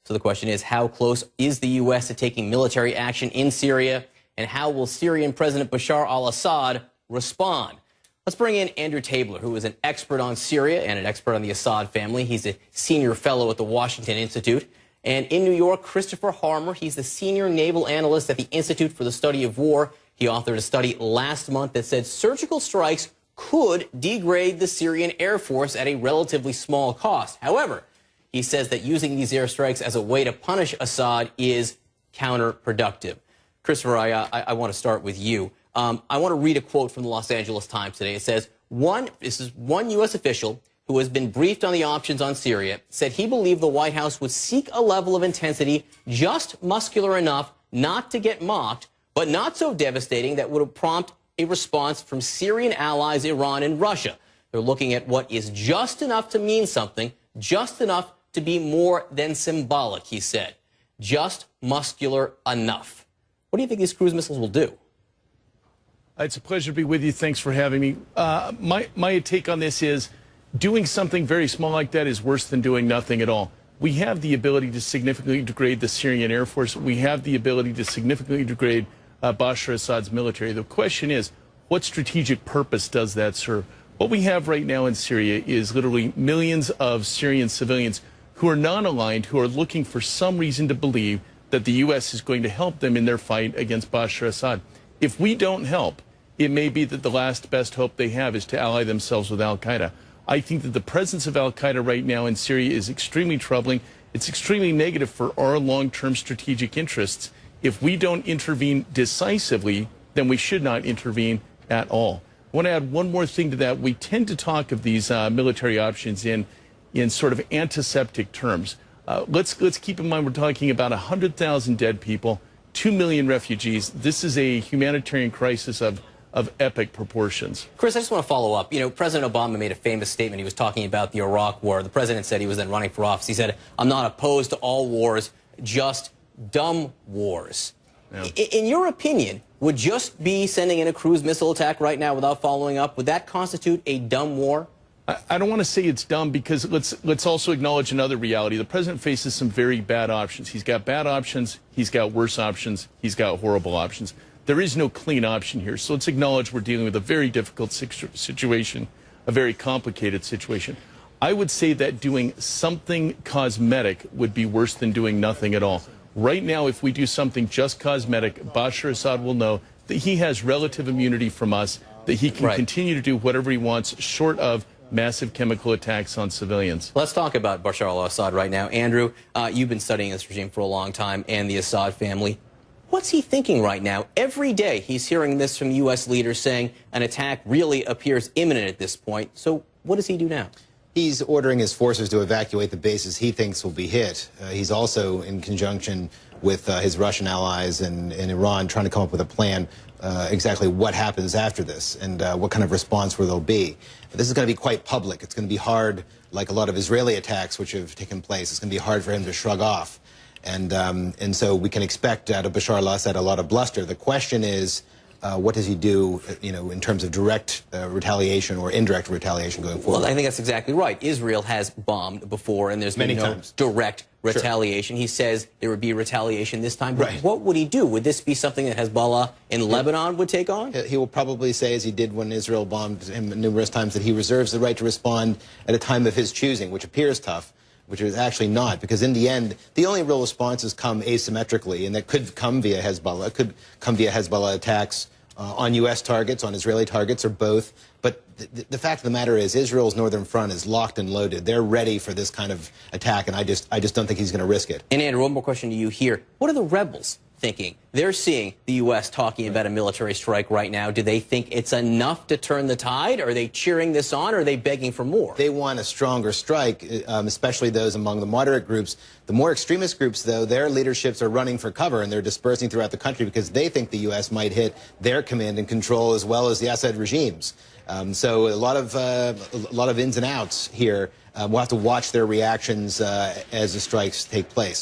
So the question is, how close is the U.S. to taking military action in Syria? And how will Syrian President Bashar al-Assad respond? Let's bring in Andrew Tabler, who is an expert on Syria and an expert on the Assad family. He's a senior fellow at the Washington Institute. And in New York, Christopher Harmer, he's the senior naval analyst at the Institute for the Study of War. He authored a study last month that said surgical strikes could degrade the Syrian Air Force at a relatively small cost. However, he says that using these airstrikes as a way to punish Assad is counterproductive. Christopher, I want to start with you. I want to read a quote from the Los Angeles Times today. It says, this is one U.S. official who has been briefed on the options on Syria, said he believed the White House would seek a level of intensity just muscular enough not to get mocked, but not so devastating that would prompt a response from Syrian allies, Iran and Russia. They're looking at what is just enough to mean something, just enough to be more than symbolic, he said. Just muscular enough. What do you think these cruise missiles will do? It's a pleasure to be with you. Thanks for having me. My take on this is doing something very small like that is worse than doing nothing at all. We have the ability to significantly degrade the Syrian Air Force. We have the ability to significantly degrade Bashar Assad's military. The question is, what strategic purpose does that serve? What we have right now in Syria is literally millions of Syrian civilians who are non-aligned, who are looking for some reason to believe that the U.S. is going to help them in their fight against Bashar Assad. If we don't help, it may be that the last best hope they have is to ally themselves with al-Qaeda. I think that the presence of al-Qaeda right now in Syria is extremely troubling. It's extremely negative for our long-term strategic interests. If we don't intervene decisively, then we should not intervene at all. I want to add one more thing to that. We tend to talk of these military options in sort of antiseptic terms. Let's keep in mind we're talking about 100,000 dead people, 2 million refugees. This is a humanitarian crisis of epic proportions. Chris, I just want to follow up. You know, President Obama made a famous statement. He was talking about the Iraq War. The president said he was then running for office. He said, I'm not opposed to all wars, just dumb wars. Yeah. In your opinion, would just be sending in a cruise missile attack right now without following up, would that constitute a dumb war? I don't want to say it's dumb because let's also acknowledge another reality. The president faces some very bad options. He's got bad options, he's got worse options, he's got horrible options. There is no clean option here. So let's acknowledge we're dealing with a very difficult situation, a very complicated situation. I would say that doing something cosmetic would be worse than doing nothing at all. Right now, if we do something just cosmetic, Bashar Assad will know that he has relative immunity from us, that he can continue to do whatever he wants short of massive chemical attacks on civilians. Let's talk about Bashar al-Assad right now. Andrew, you've been studying this regime for a long time and the Assad family. What's he thinking right now? Every day he's hearing this from U.S. leaders saying an attack really appears imminent at this point. So what does he do now? He's ordering his forces to evacuate the bases he thinks will be hit. He's also, in conjunction with his Russian allies and Iran, trying to come up with a plan exactly what happens after this and what kind of response will there be. This is going to be quite public. It's going to be hard, like a lot of Israeli attacks which have taken place. It's going to be hard for him to shrug off. And so we can expect out of Bashar al-Assad a lot of bluster. The question is, what does he do, in terms of direct retaliation or indirect retaliation going forward? Well, I think that's exactly right. Israel has bombed before, and there's been no direct retaliation. Sure. He says there would be retaliation this time. But what would he do? Would this be something that Hezbollah in Lebanon would take on? He will probably say, as he did when Israel bombed him numerous times, that he reserves the right to respond at a time of his choosing, which appears tough, which is actually not, because in the end, the only real responses come asymmetrically, and that could come via Hezbollah. It could come via Hezbollah attacks on U.S. targets, on Israeli targets, or both. But the fact of the matter is Israel's northern front is locked and loaded. They're ready for this kind of attack, and I just don't think he's going to risk it. And Andrew, one more question to you here. What are the rebels thinking? They're seeing the U.S. talking about a military strike right now. Do they think it's enough to turn the tide? Are they cheering this on, or are they begging for more? They want a stronger strike, especially those among the moderate groups. The more extremist groups, though, their leaderships are running for cover, and they're dispersing throughout the country because they think the U.S. might hit their command and control as well as the Assad regimes. So a lot of ins and outs here. We'll have to watch their reactions as the strikes take place.